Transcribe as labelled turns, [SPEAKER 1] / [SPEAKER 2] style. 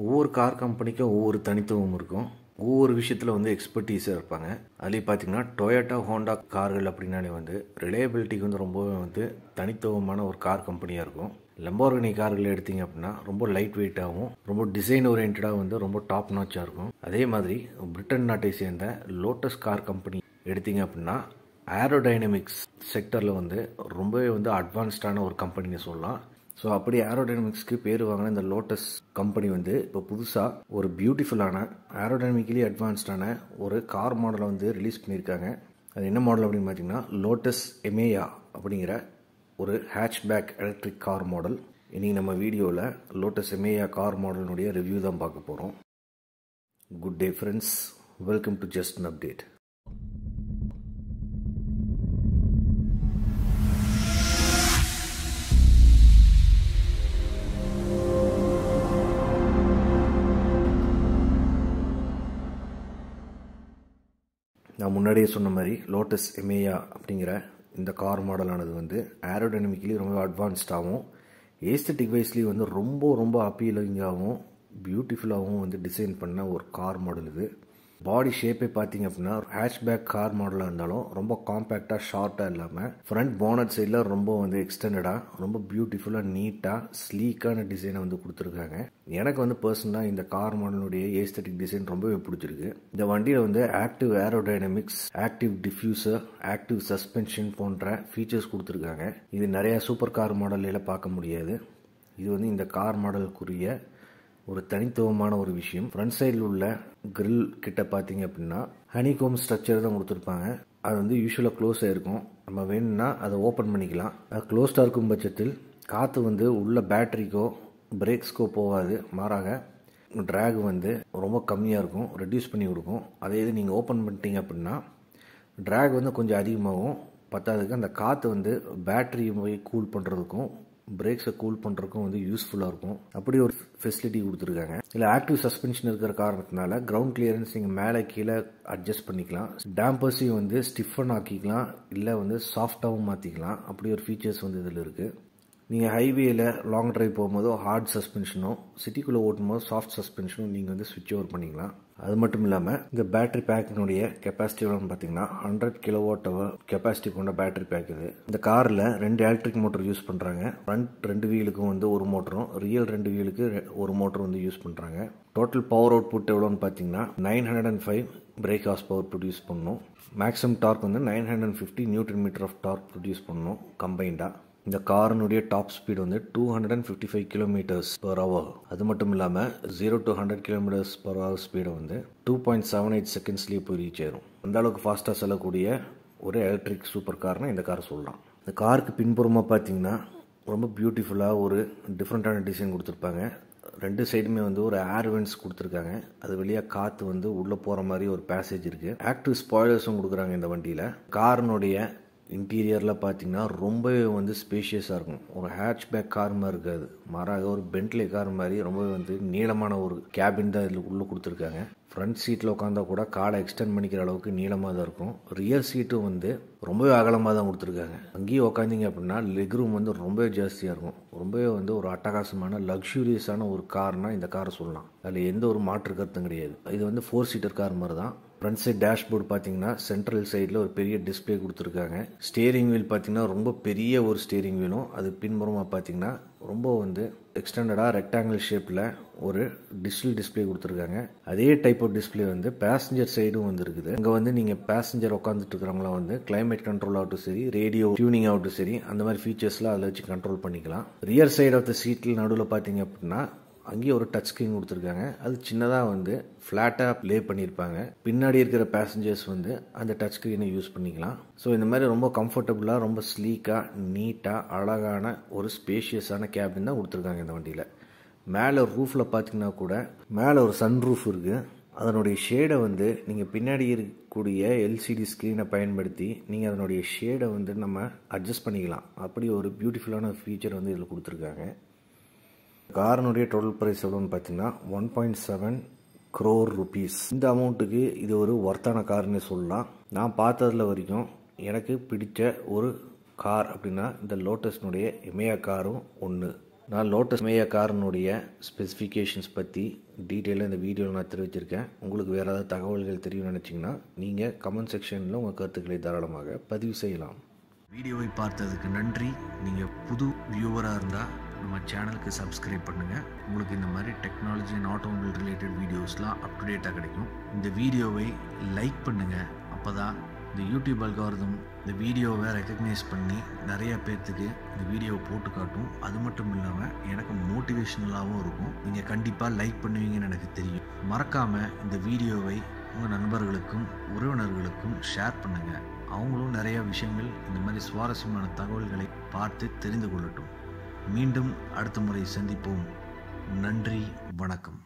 [SPEAKER 1] ஒவ்வொரு கார் கம்பெனிக்கும் ஒவ்வொரு தனித்துவம் இருக்கும். ஒவ்வொரு விஷயத்தில் வந்து எக்ஸ்பர்டீஸாக இருப்பாங்க. அதுலேயும் பார்த்தீங்கன்னா டொயோட்டா ஹோண்டா கார்கள் அப்படின்னாலே வந்து ரிலையபிலிட்டிக்கு வந்து ரொம்பவே வந்து தனித்துவமான ஒரு கார் கம்பெனியாக இருக்கும். லம்போர்கினி கார்கள் எடுத்தீங்க அப்படின்னா ரொம்ப லைட் வெயிட்டாகவும் ரொம்ப டிசைன் ஓரியன்டாக வந்து ரொம்ப டாப் நாச்சாக இருக்கும். அதே மாதிரி பிரிட்டன் நாட்டை சேர்ந்த லோட்டஸ் கார் கம்பெனி எடுத்தீங்க அப்படின்னா ஏரோடைனமிக்ஸ் செக்டரில் வந்து ரொம்பவே வந்து அட்வான்ஸ்டான ஒரு கம்பெனின்னு சொல்லலாம். ஸோ அப்படி ஏரோடைனமிக்ஸ்க்கு பேர் வாங்கின இந்த லோட்டஸ் கம்பெனி வந்து இப்போ புதுசாக ஒரு பியூட்டிஃபுல்லான ஏரோடைனமிக்கலி அட்வான்ஸ்டான ஒரு கார் மாடலை வந்து ரிலீஸ் பண்ணியிருக்காங்க. அது என்ன மாடல் அப்படின்னு பார்த்தீங்கன்னா லோட்டஸ் எமேயா அப்படிங்கிற ஒரு ஹேட்ச்பேக் எலக்ட்ரிக் கார் மாடல். இன்றைக்கி நம்ம வீடியோவில் லோட்டஸ் எமேயா கார் மாடலினுடைய ரிவ்யூ தான் பார்க்க போகிறோம். Good day friends, welcome to just an update. நான் முன்னாடியே சொன்ன மாதிரி லோட்டஸ் எமேயா அப்படிங்கிற இந்த கார் மாடலானது வந்து ஏரோடைனமிக்கலி ரொம்ப அட்வான்ஸ்டாகவும் ஏஸ்தட்டிக் வைஸ்லேயும் வந்து ரொம்ப அப்பீலிங்காகவும் பியூட்டிஃபுல்லாகவும் வந்து டிசைன் பண்ண ஒரு கார் மாடல் இது. பாடி ஷேப்பே பார்த்தீங்க அப்படின்னா ஹேட்ச்பேக் கார் மாடலாக இருந்தாலும் ரொம்ப காம்பேக்டாக ஷார்ட்டாக இல்லாமல் ஃப்ரண்ட் போனட் சைடில் ரொம்ப வந்து எக்ஸ்டெண்டடாக ரொம்ப பியூட்டிஃபுல்லாக நீட்டாக ஸ்லீக்கான டிசைனை வந்து கொடுத்துருக்காங்க. எனக்கு வந்து பர்சனலாக இந்த கார் மாடலுடைய ஏஸ்தட்டிக் டிசைன் ரொம்பவே பிடிச்சிருக்கு. இந்த வண்டியில் வந்து active aerodynamics, active diffuser, active suspension போன்ற ஃபீச்சர்ஸ் கொடுத்துருக்காங்க. இது நிறையா சூப்பர் கார் மாடலில் பார்க்க முடியாது. இது வந்து இந்த கார் மாடலுக்குரிய ஒரு தனித்துவமான ஒரு விஷயம். ஃப்ரண்ட் சைடில் உள்ள கிரில் கிட்ட பார்த்தீங்க அப்படின்னா ஹனிகோம் ஸ்ட்ரக்சர் தான் கொடுத்துருப்பாங்க. அது வந்து யூஸ்வலாக க்ளோஸாக இருக்கும். நம்ம வேணும்னா அதை ஓப்பன் பண்ணிக்கலாம். அது க்ளோஸ்டாக இருக்கும் பட்சத்தில் காற்று வந்து உள்ள பேட்டரிக்கோ பிரேக்ஸ்க்கோ போகாது. மாறாக ட்ராக் வந்து ரொம்ப கம்மியாக இருக்கும், ரெடியூஸ் பண்ணி கொடுக்கும். அதே இது நீங்கள் ஓப்பன் பண்ணிட்டீங்க அப்படின்னா ட்ராக் வந்து கொஞ்சம் அதிகமாகும். பத்தாததுக்கு அந்த காற்று வந்து பேட்டரியை போய் கூல் பண்ணுறதுக்கும் பிரேக்ஸை கூல் பண்ணுறதுக்கும் வந்து யூஸ்ஃபுல்லாக இருக்கும். அப்படி ஒரு ஃபெசிலிட்டி கொடுத்துருக்காங்க. இல்லை ஆக்டிவ் சஸ்பென்ஷன் இருக்கிற காரணத்தினால கிரவுண்ட் கிளியரன்ஸ் நீங்கள் மேலே கீழே அட்ஜஸ்ட் பண்ணிக்கலாம். டேம்பர்ஸையும் வந்து ஸ்டிஃபன் ஆக்கிக்கலாம், இல்லை வந்து சாஃப்டாகவும் மாற்றிக்கலாம். அப்படி ஒரு ஃபீச்சர்ஸ் வந்து இதில் இருக்குது. நீங்கள் ஹைவேயில் லாங் ட்ரைவ் போகும்போது ஹார்ட் சஸ்பென்ஷனும் சிட்டிக்குள்ளே ஓட்டும் போது சாஃப்ட் சஸ்பென்ஷனும் நீங்கள் வந்து ஸ்விட்ச் ஓவர் பண்ணிக்கலாம். அது மட்டும் இல்லாமல் இந்த பேட்டரி பேக்கினுடைய கெப்பாசிட்டி எவ்வளோன்னு பார்த்தீங்கன்னா 100 kWh கெப்பாசிட்டி கொண்ட பேட்டரி பேக் இது. இந்த காரில் 2 எலக்ட்ரிக் மோட்டர் யூஸ் பண்ணுறாங்க. ஃப்ரண்ட் 2 வீலுக்கும் வந்து ஒரு மோட்டரும், ரியல் 2 வீலுக்கு ஒரு மோட்டரும் வந்து யூஸ் பண்ணுறாங்க. டோட்டல் பவர் அவுட்புட் எவ்வளோன்னு பார்த்தீங்கன்னா 905 பிரேக் ஹார்ஸ் பவர் ப்ரொடியூஸ் பண்ணணும். மேக்ஸிமம் டார்க் வந்து 950 Nm ஆஃப் டார்க் ப்ரொடியூஸ் பண்ணணும் கம்பைண்டாக. இந்த காரினுடைய டாப் ஸ்பீடு வந்து 255 km/h. அது மட்டும் இல்லாமல் 0 to 100 km/h ஸ்பீடை வந்து 2.78 செகண்ட்ஸ்லேயே போய் ரீச் ஆயிரும். அந்த அளவுக்கு ஃபாஸ்ட்டாக செல்லக்கூடிய ஒரு எலக்ட்ரிக் சூப்பர் கார்னு இந்த கார் சொல்லலாம். இந்த காருக்கு பின்புறமாக பார்த்தீங்கன்னா ரொம்ப பியூட்டிஃபுல்லாக ஒரு டிஃப்ரெண்ட்டான டிசைன் கொடுத்துருப்பாங்க. 2 சைடுமே வந்து ஒரு ஏர் வென்ட்ஸ் கொடுத்துருக்காங்க. அது வழியாக காற்று வந்து உள்ளே போகிற மாதிரி ஒரு பேசேஜ் இருக்குது. ஆக்டிவ் ஸ்பாய்லர்ஸும் கொடுக்குறாங்க இந்த வண்டியில். காரினுடைய இன்டீரியரில் பார்த்தீங்கன்னா ரொம்பவே வந்து ஸ்பேஷியஸாக இருக்கும். ஒரு ஹேட்ச்பேக் கார் மாதிரி இருக்காது, மாறாக ஒரு பென்ட்லி கார் மாதிரி ரொம்பவே வந்து நீளமான ஒரு கேபின் தான் இதில் உள்ளே கொடுத்துருக்காங்க. ஃப்ரண்ட் சீட்டில் உட்காந்தா கூட காலை எக்ஸ்டெண்ட் பண்ணிக்கிற அளவுக்கு நீளமாக தான் இருக்கும். ரியர் சீட்டும் வந்து ரொம்பவே அகலமாக தான் கொடுத்துருக்காங்க. அங்கேயும் உட்காந்திங்க அப்படின்னா லெக் ரூம் வந்து ரொம்பவே ஜாஸ்தியாக இருக்கும். ரொம்பவே வந்து ஒரு அட்டகாசமான லக்ஸூரியஸான ஒரு கார்னால் இந்த காரை சொல்லலாம். அதில் எந்த ஒரு மாற்று கருத்தும் கிடையாது. இது வந்து 4 சீட்டர் கார் மாதிரி தான். ஃப்ரண்ட் சைட் டேஷ்போர்டு பார்த்தீங்கன்னா சென்ட்ரல் சைடில் ஒரு பெரிய டிஸ்பிளே கொடுத்துருக்காங்க. ஸ்டேரிங் வீல் பார்த்தீங்கன்னா ரொம்ப பெரிய ஒரு ஸ்டேரிங் வீலும், அது பின்புறமாக பார்த்தீங்கன்னா ரொம்ப வந்து எக்ஸ்டெண்டடாக ரெக்டாங்கிள் ஷேப்பில் ஒரு டிஜிட்டல் டிஸ்பிளே கொடுத்துருக்காங்க. அதே டைப் ஆஃப் டிஸ்பிளே வந்து பேசஞ்சர் சைடும் வந்து இருக்குது. அங்கே வந்து நீங்கள் பேசஞ்சர் உட்காந்துட்டு இருக்கிறவங்களாம் வந்து கிளைமேட் கண்ட்ரோல் ஆகட்டும் சரி, ரேடியோ டியூனிங் ஆகட்டும் சரி, அந்த மாதிரி ஃபீச்சர்ஸ்லாம் அதில் வச்சு கண்ட்ரோல் பண்ணிக்கலாம். ரியர் சைடு ஆஃப் த சீட்டில் நடுவில் பார்த்தீங்க அப்படின்னா அங்கேயும் ஒரு டச் ஸ்க்ரீன் கொடுத்துருக்காங்க. அது சின்னதாக வந்து ஃப்ளாட்டாக ப்ளே பண்ணியிருப்பாங்க. பின்னாடி இருக்கிற பேசஞ்சர்ஸ் வந்து அந்த டச் ஸ்க்ரீனை யூஸ் பண்ணிக்கலாம். ஸோ இந்த மாதிரி ரொம்ப கம்ஃபர்டபுளாக ரொம்ப ஸ்லீக்காக நீட்டாக அழகான ஒரு ஸ்பேஷியஸான கேபின் தான் கொடுத்துருக்காங்க இந்த வண்டியில். மேலே ரூஃபில் பார்த்தீங்கன்னா கூட மேலே ஒரு சன் ரூஃப் இருக்குது. அதனுடைய ஷேடை வந்து நீங்கள் பின்னாடி இருக்கக்கூடிய எல்சிடி ஸ்க்ரீனை பயன்படுத்தி நீங்கள் அதனுடைய ஷேடை வந்து நம்ம அட்ஜஸ்ட் பண்ணிக்கலாம். அப்படி ஒரு பியூட்டிஃபுல்லான ஃபீச்சர் வந்து இதில் கொடுத்துருக்காங்க. காரினுடைய டோட்டல் ப்ரைஸ் எவ்வளோன்னு பார்த்தீங்கன்னா 1.7 crore rupees. இந்த அமௌண்ட்டுக்கு இது ஒரு ஒர்த்தான கார்னு சொல்லலாம். நான் பார்த்ததில் வரைக்கும் எனக்கு பிடிச்ச ஒரு கார் அப்படின்னா இந்த லோட்டஸ்னுடைய எமேயா காரும் ஒன்று. நான் லோட்டஸ் எமேயா காரினுடைய ஸ்பெசிஃபிகேஷன்ஸ் பற்றி டீட்டெயிலாக இந்த வீடியோவில் நான் தெரிவிச்சிருக்கேன். உங்களுக்கு வேறு ஏதாவது தகவல்கள் தெரியும்னு நினச்சிங்கன்னா நீங்கள் கமெண்ட் செக்ஷனில் உங்கள் கருத்துக்களை தாராளமாக பதிவு செய்யலாம். வீடியோவை பார்த்ததுக்கு நன்றி. நீங்கள் புது வியூவராக இருந்தால் நம்ம சேனலுக்கு சப்ஸ்கிரைப் பண்ணுங்கள். உங்களுக்கு இந்த மாதிரி டெக்னாலஜி அண்ட் ஆட்டோமொபைல் ரிலேட்டட் வீடியோஸ்லாம் அப்டுடேட்டாக கிடைக்கும். இந்த வீடியோவை லைக் பண்ணுங்கள். அப்போ தான் இந்த யூடியூப் அல்காரிதம் இந்த வீடியோவை ரெக்கக்னைஸ் பண்ணி நிறைய பேர்த்துக்கு இந்த வீடியோவை போட்டு காட்டும். அது மட்டும் இல்லாமல் எனக்கு மோட்டிவேஷனலாகவும் இருக்கும். நீங்கள் கண்டிப்பாக லைக் பண்ணுவீங்கன்னு எனக்கு தெரியும். மறக்காமல் இந்த வீடியோவை உங்கள் நண்பர்களுக்கும் உறவினர்களுக்கும் ஷேர் பண்ணுங்கள். அவங்களும் நிறையா விஷயங்கள் இந்த மாதிரி சுவாரஸ்யமான தகவல்களை பார்த்து தெரிந்து கொள்ளட்டும். மீண்டும் அடுத்த முறை சந்திப்போம். நன்றி, வணக்கம்.